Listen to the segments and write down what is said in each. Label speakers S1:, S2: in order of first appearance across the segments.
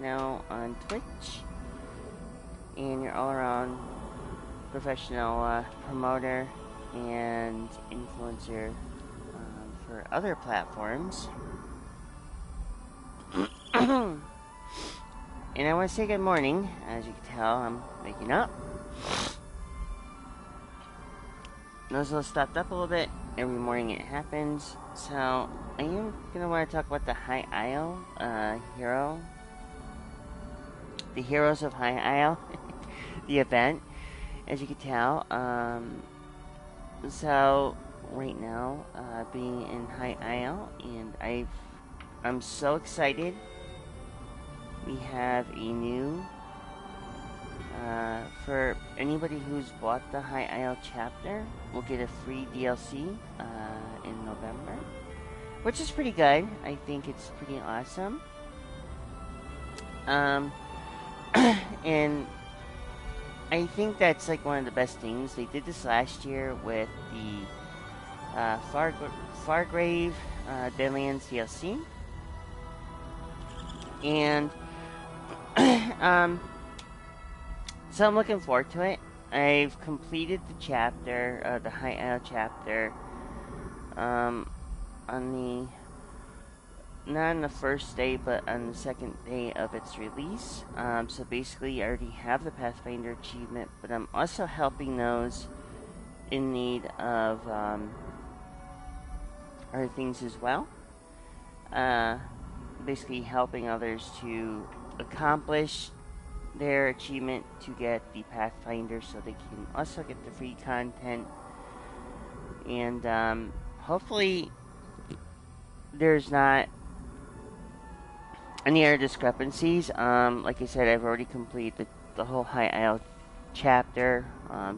S1: now on Twitch, and your all-around professional promoter and influencer for other platforms. And I want to say good morning. As you can tell, I'm waking up. Nose a little stopped up a little bit. Every morning it happens. So I am gonna want to talk about the High Isle hero, the Heroes of High Isle, the event. As you can tell, so right now, being in High Isle, and I'm so excited. We have a new, for anybody who's bought the High Isle chapter, will get a free DLC in November, which is pretty good. I think it's pretty awesome. And I think that's like one of the best things. They did this last year with the Fargrave Deadlands DLC. And so I'm looking forward to it. I've completed the chapter, the High Isle chapter, on the, not on the first day, but on the second day of its release. So basically, I already have the Pathfinder achievement, but I'm also helping those in need of other things as well. Basically, helping others to accomplish their achievement to get the Pathfinder, so they can also get the free content. And hopefully, there's not any other discrepancies. Like I said, I've already completed the whole High Isle chapter,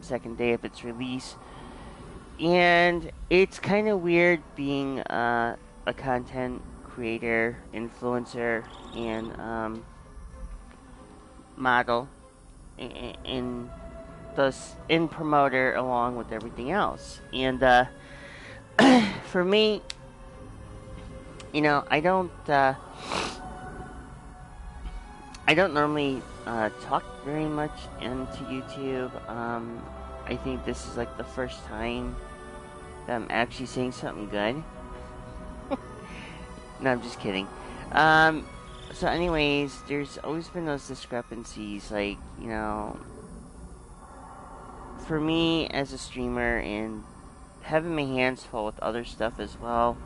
S1: second day of its release. And it's kind of weird being a content creator, influencer, and model, and thus in promoter along with everything else. And for me, I don't normally talk very much into YouTube. I think this is like the first time that I'm actually saying something good. No, I'm just kidding. So anyways, there's always been those discrepancies, like, for me as a streamer and having my hands full with other stuff as well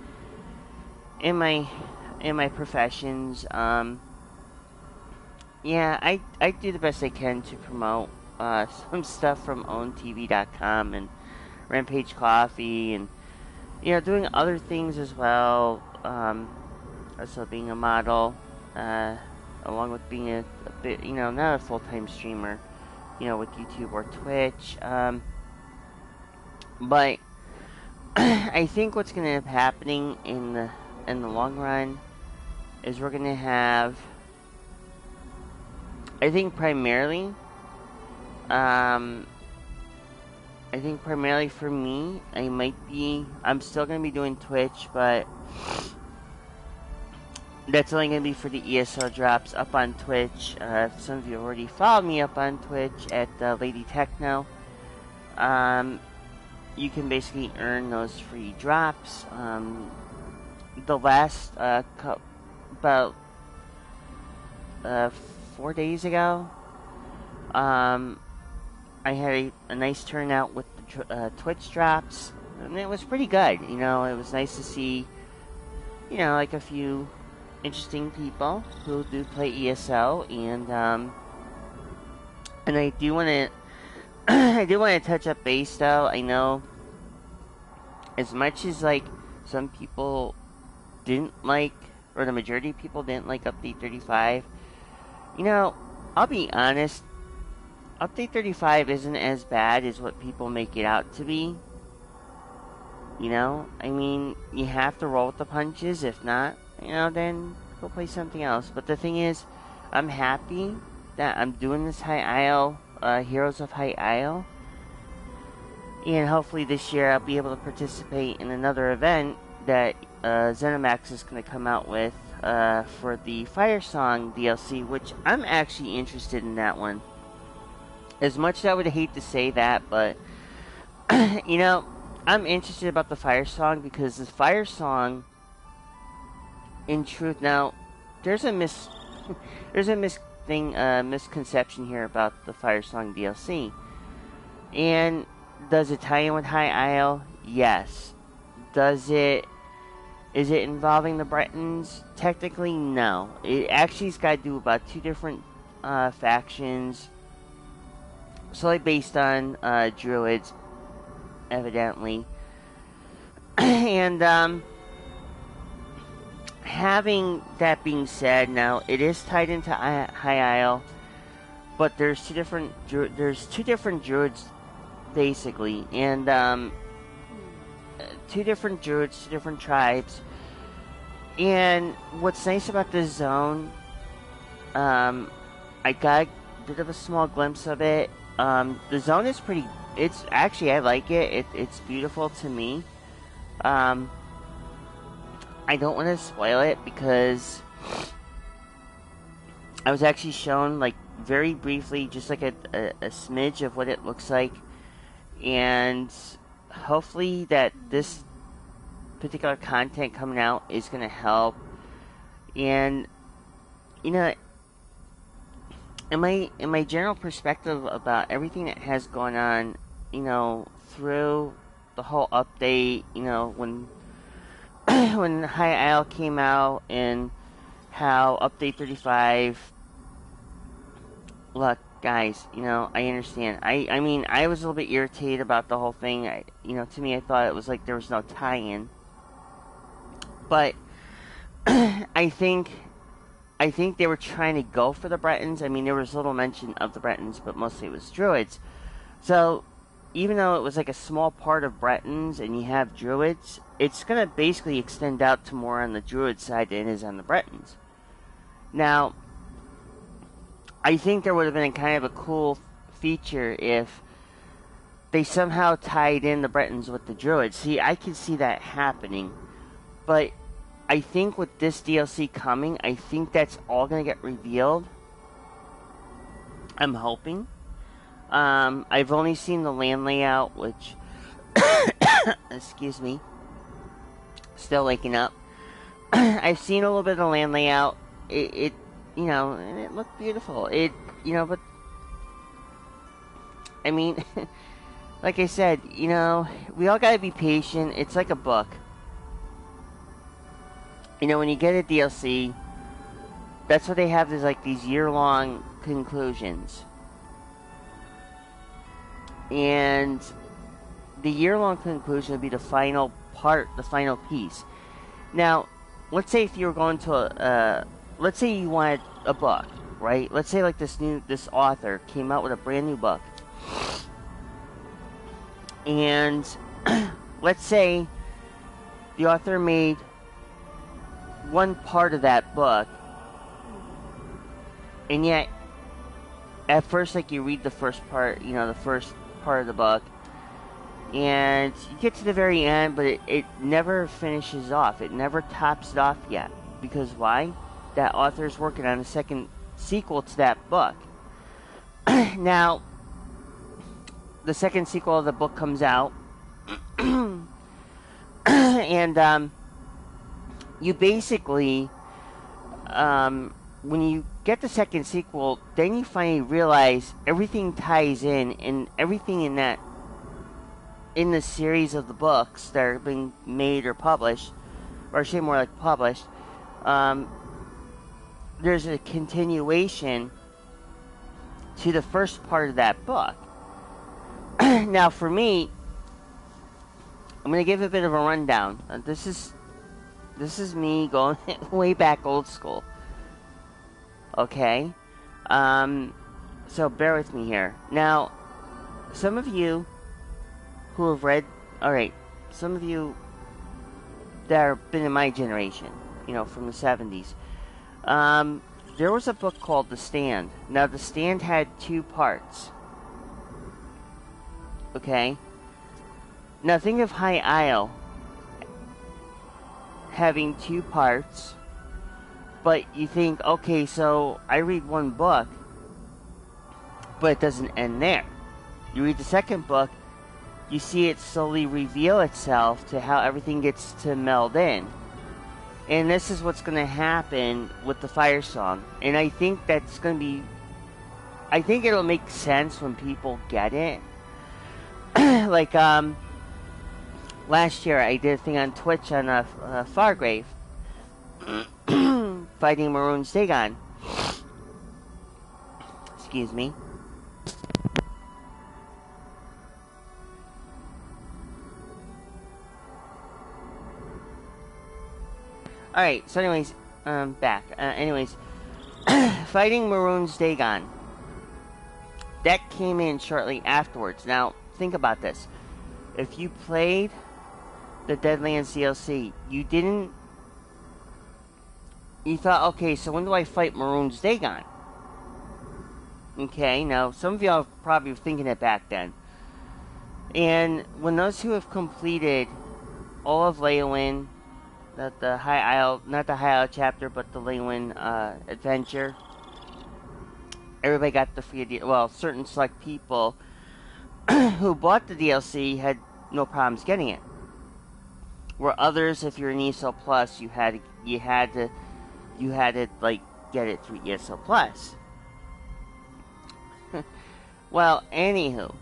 S1: in my professions. Yeah, I do the best I can to promote some stuff from OwnTV.com and Rampage Coffee, and doing other things as well. Also being a model, along with being a bit, not a full-time streamer, with YouTube or Twitch. But I think what's going to end up happening in the long run is we're going to have, I think primarily for me, I'm still going to be doing Twitch, but that's only going to be for the ESO drops up on Twitch. Some of you already followed me up on Twitch at Lady Techno. You can basically earn those free drops. The last, about 4 days ago, I had a nice turnout with the Twitch drops, and it was pretty good. It was nice to see, like a few interesting people who do play ESO, and I do want to touch up base though. I know, as much as like some people didn't like, or the majority of people didn't like Update 35, I'll be honest, Update 35 isn't as bad as what people make it out to be. I mean, you have to roll with the punches. If not, then go play something else. But the thing is, I'm happy that I'm doing this High Isle, Heroes of High Isle. And hopefully this year I'll be able to participate in another event that ZeniMax is going to come out with, for the Fire Song DLC, which I'm actually interested in that one. As much as I would hate to say that, but you know, I'm interested about the Fire Song because the Fire Song, in truth, now there's a misconception here about the Fire Song DLC. And does it tie in with High Isle? Yes. Is it involving the Bretons? Technically, no. It actually's got to do about two different factions, solely based on druids, evidently. And having that being said, now it is tied into High Isle, but there's two different druids basically, and two different druids, two different tribes. And what's nice about this zone, I got a bit of a small glimpse of it. The zone is pretty. It's actually, I like it. It's beautiful to me. I don't want to spoil it because I was actually shown, like, very briefly, just like a smidge of what it looks like, and hopefully that this particular content coming out is going to help. And you know, in my general perspective about everything that has gone on, you know, through the whole update, you know, when when High Isle came out and how Update 35. Look, guys, you know, I understand. I mean, I was a little bit irritated about the whole thing. To me, I thought it was like there was no tie-in. But I think they were trying to go for the Bretons. I mean, there was little mention of the Bretons, but mostly it was druids. So, even though it was like a small part of Bretons and you have druids, it's going to basically extend out to more on the druid side than it is on the Bretons. Now, I think there would have been kind of a cool feature if they somehow tied in the Bretons with the druids. See, I can see that happening. But I think with this DLC coming, I think that's all going to get revealed. I'm hoping. I've only seen the land layout, which... excuse me. Still waking up. I've seen a little bit of the land layout. It you know, and it looked beautiful. But... I mean... like I said, you know, we all gotta be patient. It's like a book. You know, when you get a DLC, that's what they have is like these year-long conclusions. And the year-long conclusion would be the final part, the final piece. Now, let's say if you were going to let's say you wanted a book, right? Let's say like this author came out with a brand new book. And let's say the author made one part of that book, and yet at first, like, you read the first part, you know, the first part of the book, and you get to the very end, but it never finishes off. It never tops it off yet. Because why? That author's working on a second sequel to that book. Now, the second sequel of the book comes out, and you basically, when you get the second sequel, then you finally realize everything ties in, and everything in the series of the books that are being made or published, or I should say more like published, there's a continuation to the first part of that book. Now, for me, I'm going to give a bit of a rundown. This is me going way back old school. Okay? So bear with me here. Now, some of you who have read... Alright, some of you that have been in my generation, you know, from the 70s. There was a book called The Stand. Now, The Stand had two parts. Okay? Now, think of High Isle having two parts, But you think, okay, so I read one book, but it doesn't end there. You read the second book, you see it slowly reveal itself to how everything gets to meld in. And this is what's going to happen with the Fire Song. And I think that's going to be... I think it'll make sense when people get it. Like, last year I did a thing on Twitch on Fargrave. Fighting Maroon's Dagon. Excuse me. Alright, so anyways, back. Anyways, Fighting Maroon's Dagon. That came in shortly afterwards. Now, think about this. If you played the Deadlands DLC, you thought, okay, so when do I fight Maroon's Dagon? Okay, now, some of y'all probably were thinking it back then. And when those who have completed all of Leyawiin, not the High Isle chapter, but the Leyawiin adventure, everybody got the free DLC. Well, certain select people who bought the DLC had no problems getting it. Where others, if you're an ESO Plus, you had to like get it through ESO Plus. Well, anywho,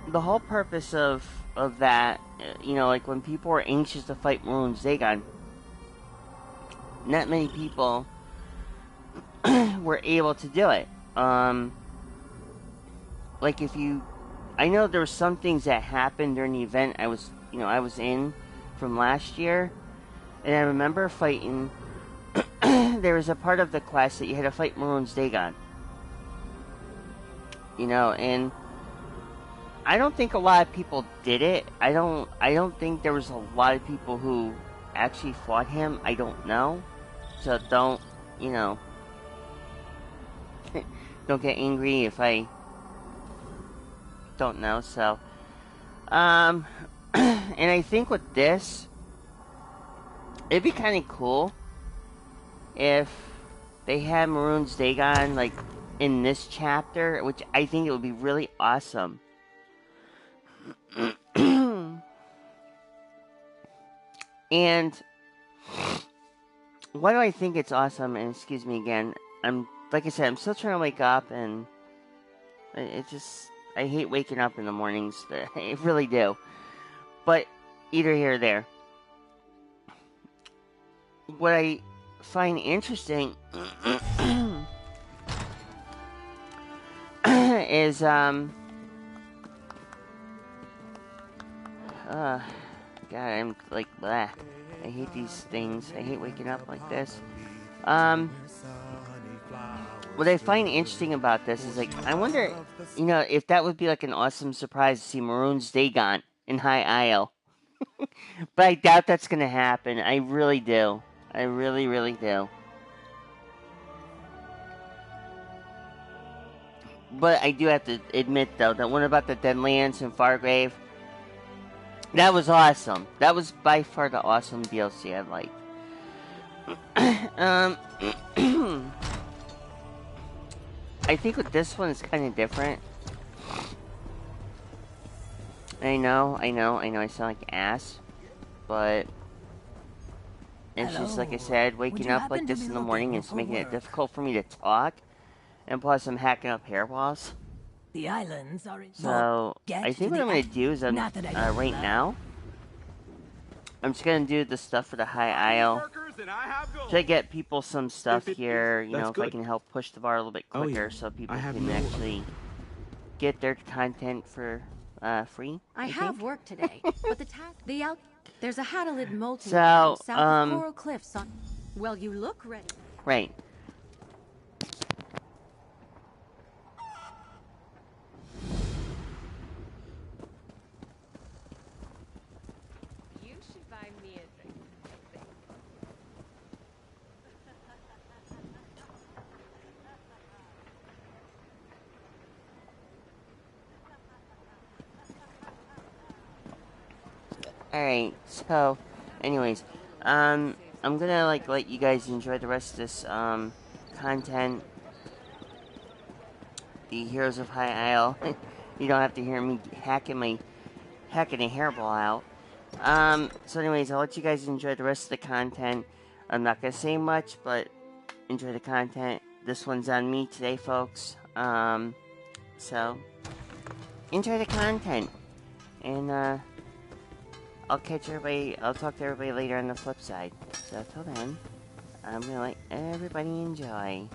S1: the whole purpose of that, you know, like when people were anxious to fight Maroon's Dagon, not many people were able to do it. Like if you, I know there were some things that happened during the event I was in from last year, and I remember fighting. There was a part of the quest that you had to fight Maroon's Dagon. You know, and I don't think a lot of people did it. I don't think there was a lot of people who actually fought him. I don't know. So don't get angry if I don't know. So, and I think with this, it'd be kind of cool if they had Maroon's Dagon, like, in this chapter, which I think it would be really awesome. And why do I think it's awesome? And excuse me again, like I said, I'm still trying to wake up, and I hate waking up in the mornings. I really do. But either here or there. What I find interesting is God, I'm like, blah. I hate these things. I hate waking up like this. What I find interesting about this is, like, I wonder, if that would be like an awesome surprise to see Maroon's Dagon in High Isle. But I doubt that's gonna happen. I really do. I really, really do. But I do have to admit, though, that one about the Deadlands and Fargrave, that was awesome. That was by far the awesome DLC I liked. I think with this one, it's kind of different. I know, I sound like ass, but it's just like I said, waking up like this in the morning is making it difficult for me to talk, and plus I'm hacking up hairballs.
S2: The islands are in.
S1: So I think what I'm gonna do is right now, I'm just gonna do the stuff for the High Isle. Try to get people some stuff here, if I can help push the bar a little bit quicker, so people can actually get their content for free.
S3: I have work today, but there's a Hadalid molten
S1: So,
S3: south of Coral Cliffs on. Well, you look ready.
S1: Right.
S4: You should buy me a drink.
S1: Alright, so, anyways, I'm gonna like let you guys enjoy the rest of this content. The Heroes of High Isle. You don't have to hear me hacking a hairball out. So anyways, I'll let you guys enjoy the rest of the content. I'm not gonna say much, but enjoy the content. This one's on me today, folks. So enjoy the content, and I'll catch everybody. I'll talk to everybody later on the flip side. So till then, I'm gonna let everybody enjoy.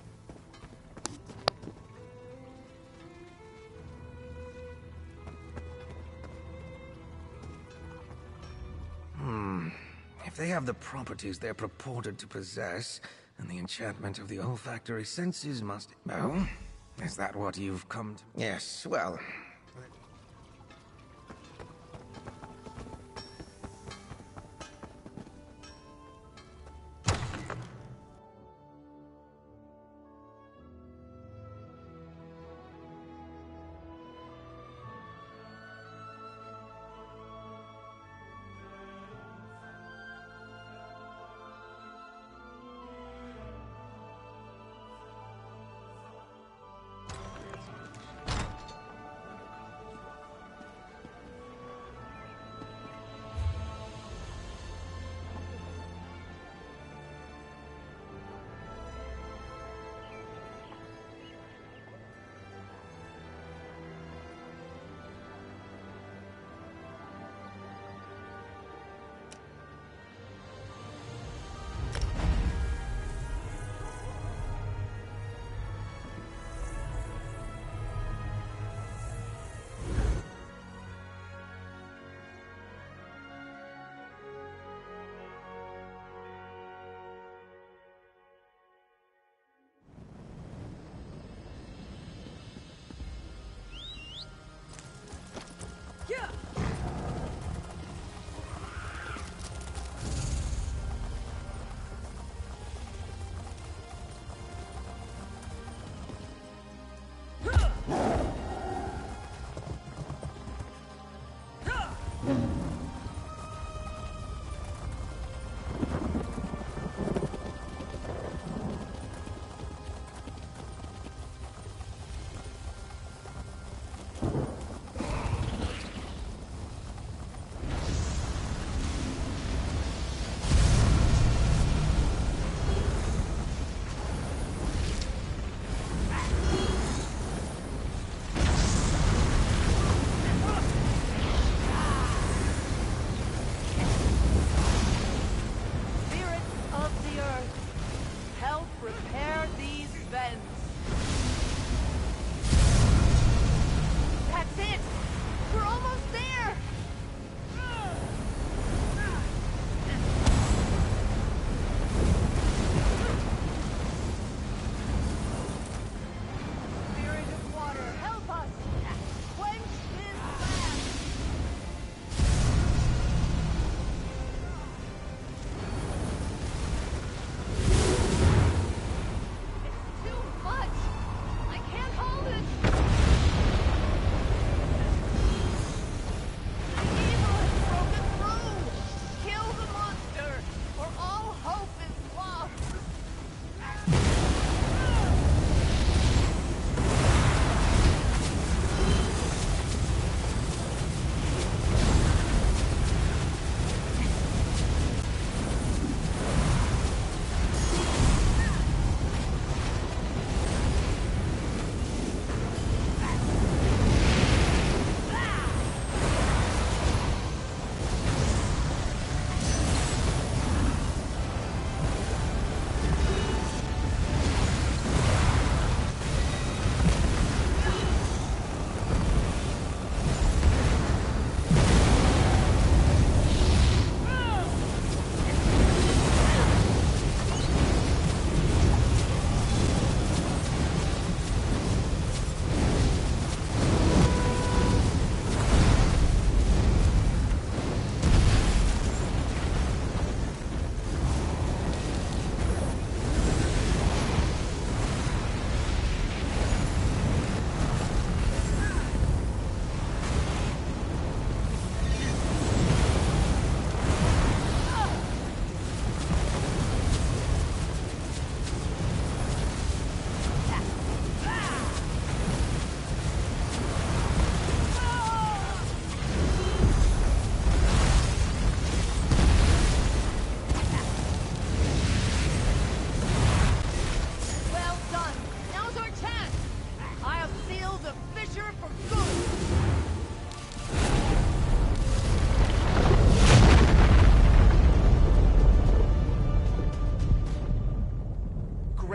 S5: If they have the properties they're purported to possess, then the enchantment of the olfactory senses must... Oh? Is that what you've come to... Yes, well...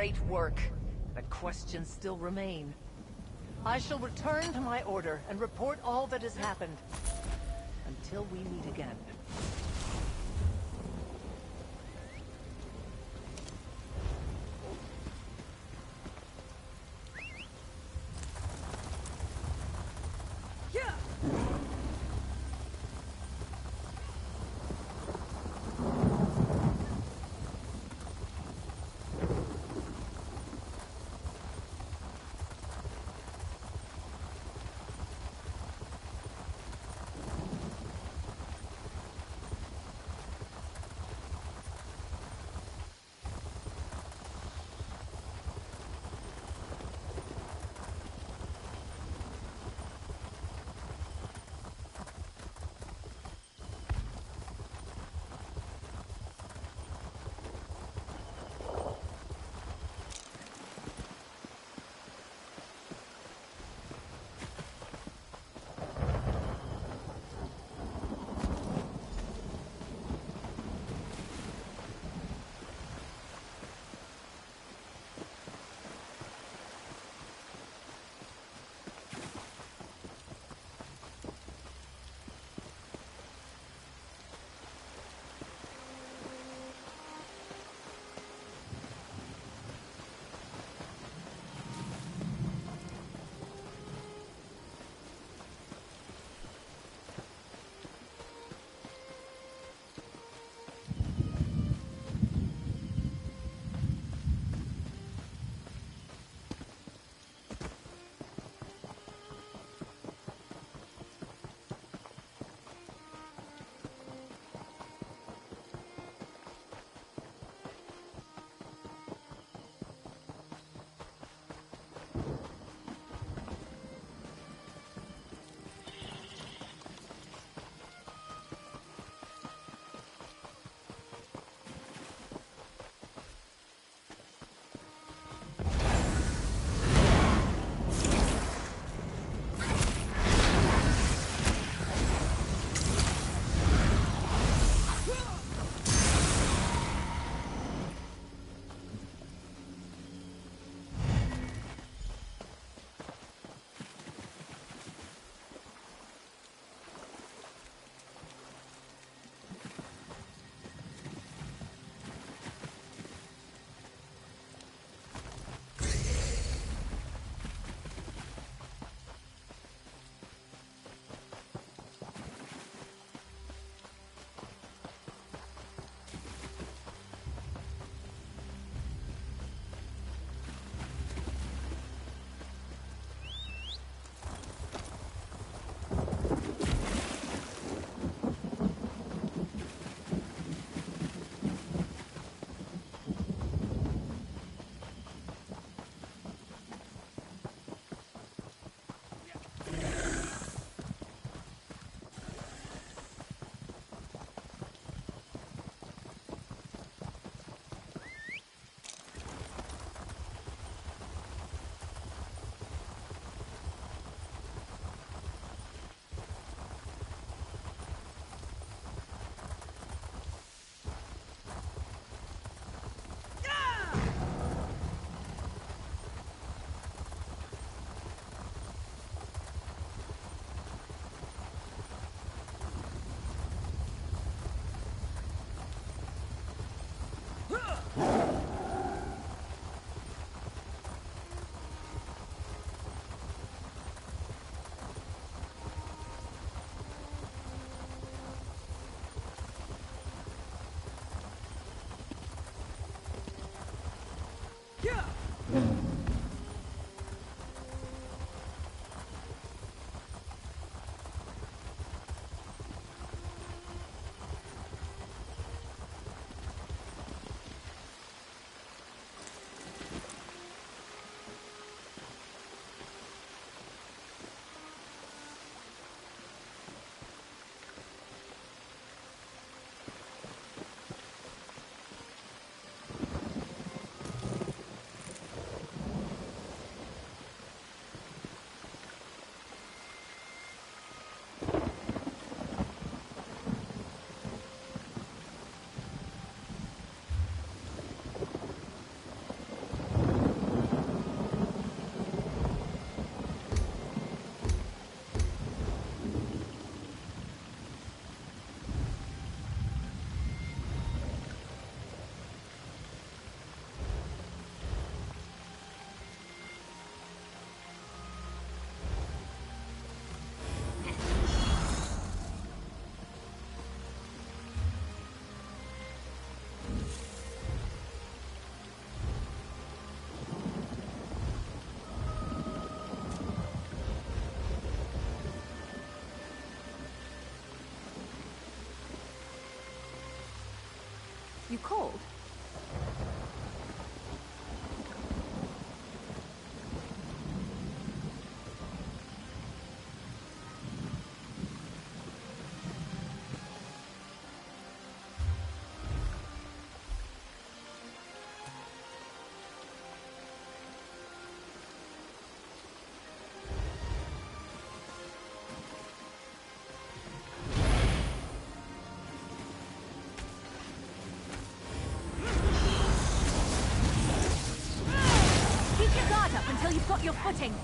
S2: great work, but questions still remain. I shall return to my order and report all that has happened. Until we meet again.
S3: get up until you've got your footing.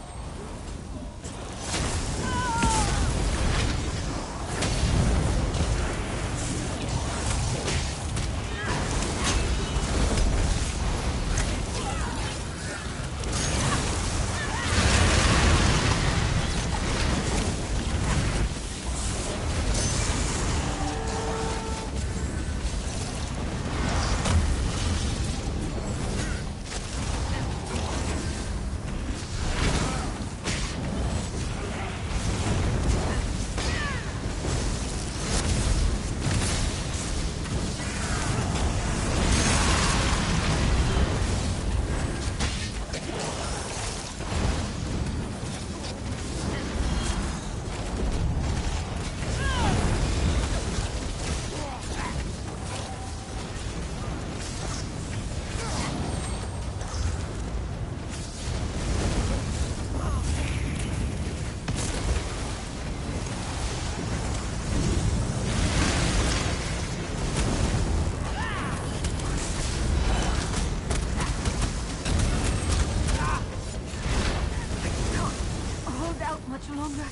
S3: Much longer.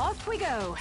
S3: Off we go!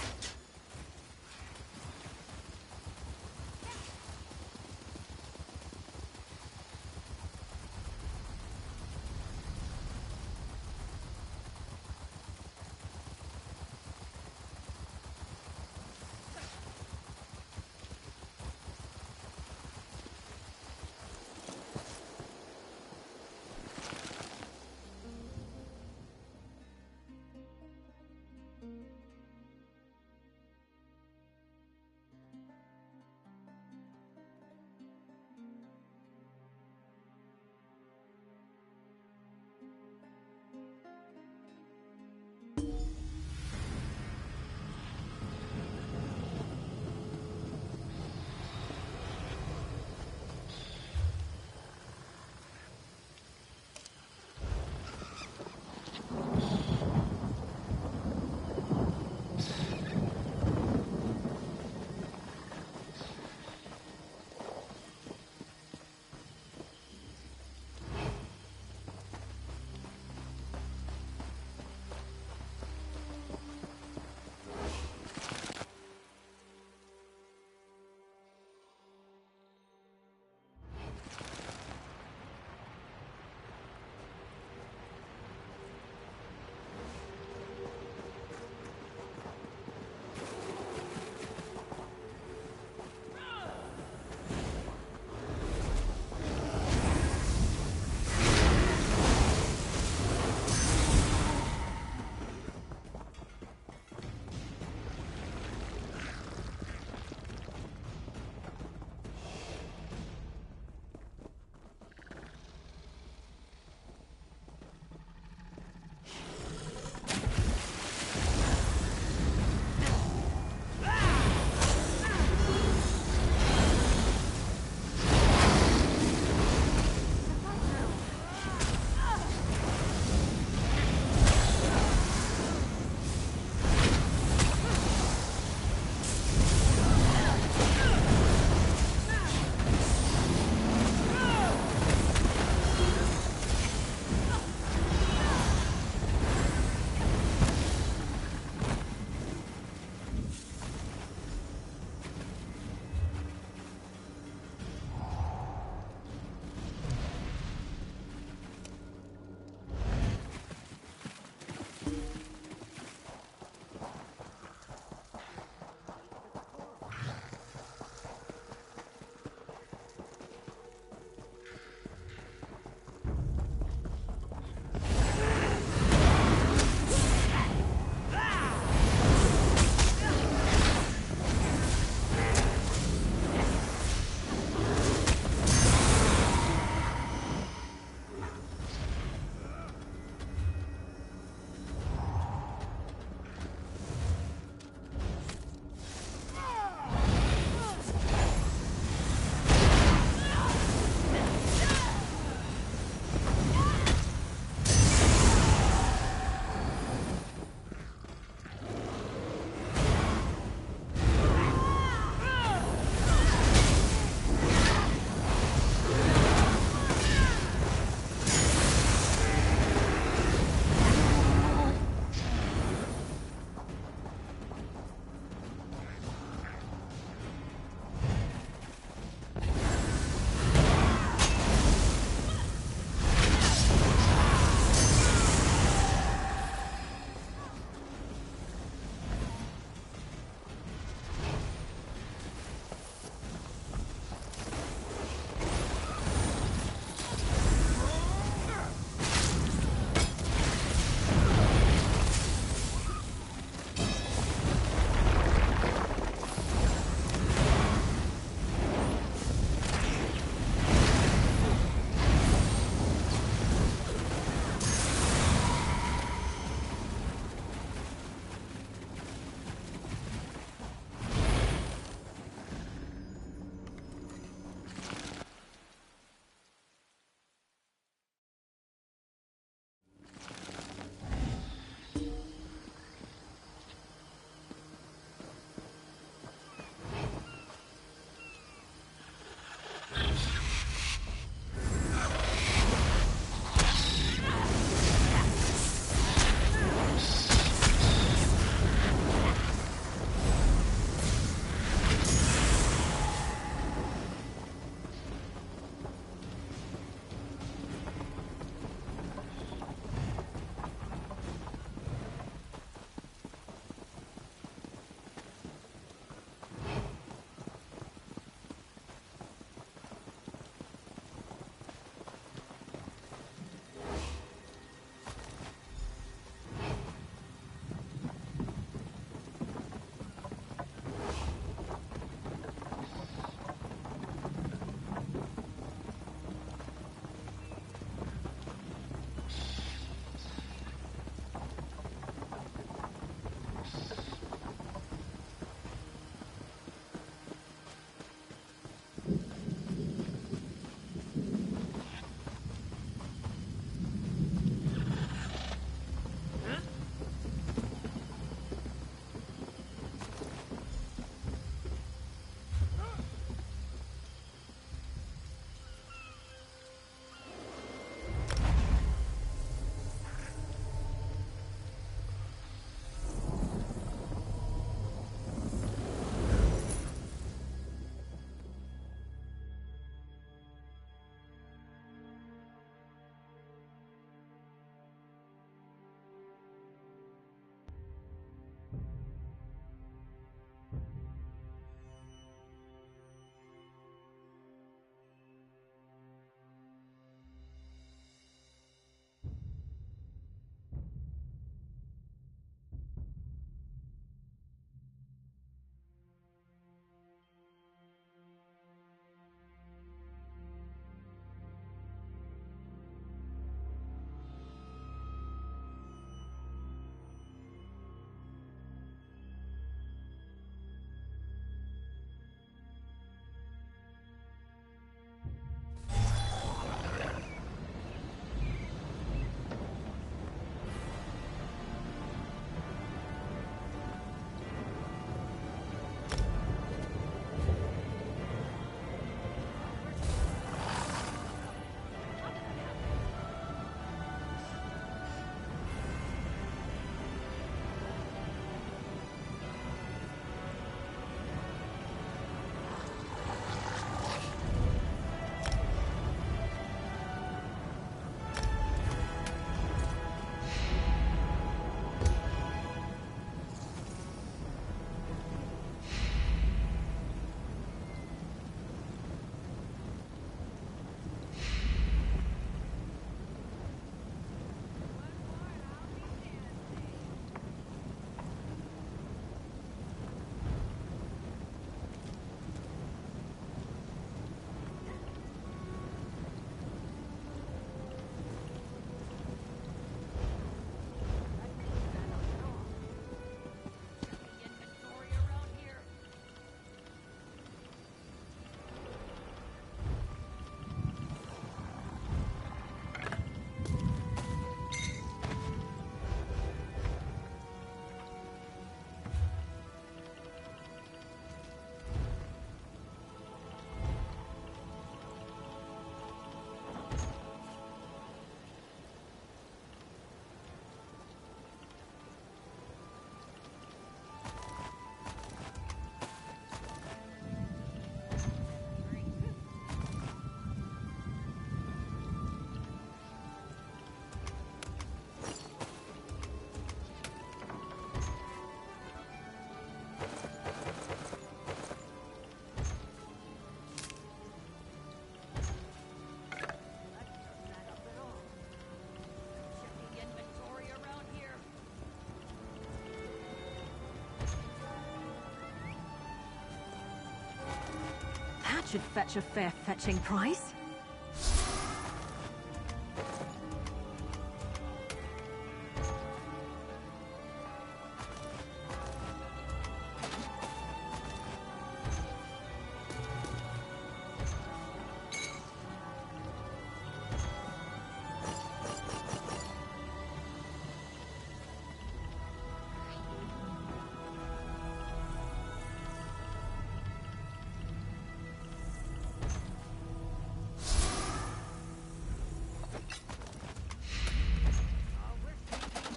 S6: should fetch a fair fetching price.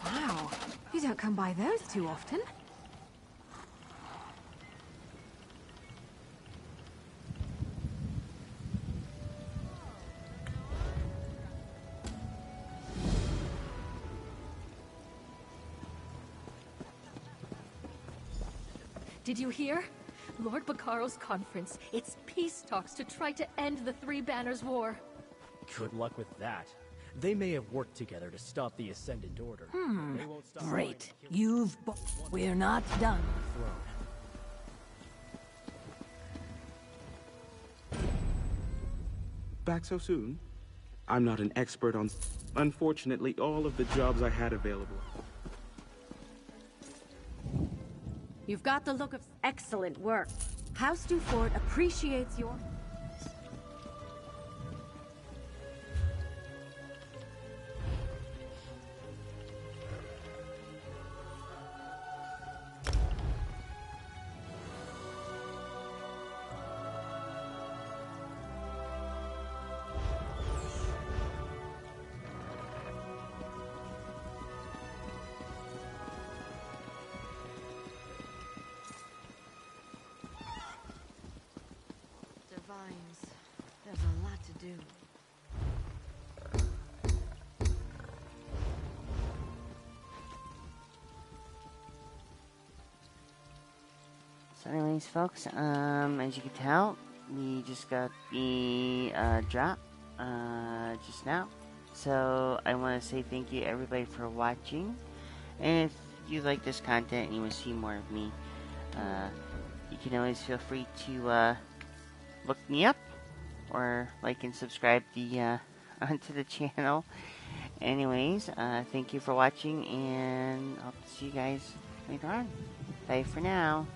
S6: Wow, you don't come by those too often.
S7: Did you hear? Lord Bakaro's conference. It's peace talks to try to end the Three Banners War.
S8: Good luck with that. They may have worked together to stop the Ascendant Order. They won't stop
S6: Great. We're not done.
S8: the throne.
S9: Back so soon? I'm not an expert on... Unfortunately, all of the jobs I had available.
S3: You've got the look of excellent work. House Dufort appreciates your... Divines. There's a lot to do.
S1: So anyways, folks, as you can tell, we just got the drop just now. So I want to say thank you everybody for watching. And if you like this content and you want to see more of me, you can always feel free to look me up or like and subscribe the onto the channel. Anyways, thank you for watching, and I'll see you guys later on. Bye for now.